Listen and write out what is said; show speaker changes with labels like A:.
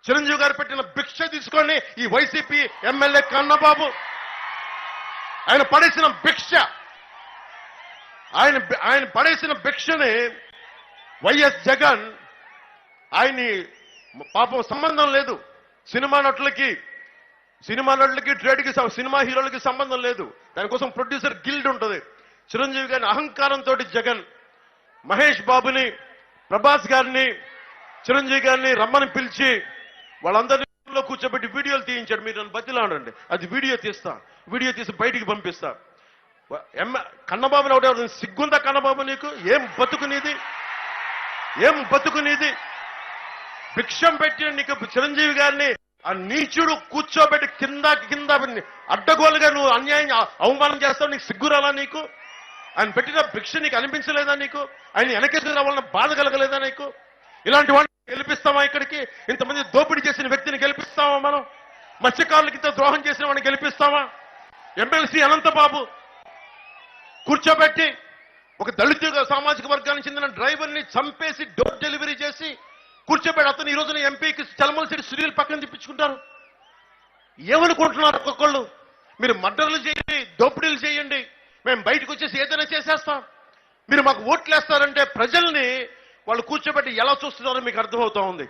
A: చిరంజీవి గారు పెట్టిన భిక్ష తీసుకొని ఈ వైసీపీ ఎమ్మెల్యే కన్నబాబు ఆయన పడేసిన భిక్ష, ఆయన పడేసిన భిక్షని వైఎస్ జగన్ ఆయన్ని పాపం సంబంధం లేదు. సినిమా నటులకి ట్రేడ్కి సినిమా హీరోలకి సంబంధం లేదు. దానికోసం ప్రొడ్యూసర్ గిల్డ్ ఉంటుంది. చిరంజీవి గారిని అహంకారంతో జగన్ మహేష్ బాబుని, ప్రభాస్ గారిని, చిరంజీవి గారిని రమ్మని పిలిచి వాళ్ళందరిలో కూర్చోబెట్టి వీడియోలు తీయించాడు. మీరు నన్ను బతిలాడండి, అది వీడియో తీసి బయటికి పంపిస్తా. కన్నబాబుని ఒకటి సిగ్గుందా కన్నబాబు నీకు? ఏం బతుకునేది? భిక్షం పెట్టి నీకు చిరంజీవి గారిని ఆ నీచుడు కూర్చోబెట్టి కింద అడ్డగోలుగా నువ్వు అన్యాయం అవమానం చేస్తావు. నీకు సిగ్గురాలా? నీకు ఆయన పెట్టిన భిక్ష నీకు అనిపించలేదా? నీకు ఆయన వెనకేసి రావాలన్న బాధ కలగలేదా నీకు? ఇలాంటి వాళ్ళని గెలిపిస్తామా? ఇక్కడికి ఇంతమంది దోపిడీ చేసిన వ్యక్తిని గెలిపిస్తామా? మనం మత్స్యకారులకి ఇంత ద్రోహం చేసిన వాడిని గెలిపిస్తామా? ఎమ్మెల్సీ అనంతబాబు కూర్చోబెట్టి ఒక దళిత సామాజిక వర్గానికి చెందిన డ్రైవర్ని చంపేసి డోర్ డెలివరీ చేసి కూర్చోబెట్టి అతను ఈ రోజున ఎంపీకి చలమలసిరి సునీల్ పక్కన తిప్పించుకుంటారు. ఏమనుకుంటున్నారు ఒక్కొక్కళ్ళు? మీరు మర్డర్లు చేయండి, దోపిడీలు చేయండి, మేము బయటకు వచ్చేసి ఏదైనా చేసేస్తాం. మీరు మాకు ఓట్లు వేస్తారంటే ప్రజల్ని వాళ్ళు కూర్చోబెట్టి ఎలా చూస్తున్నారో మీకు అర్థమవుతా ఉంది.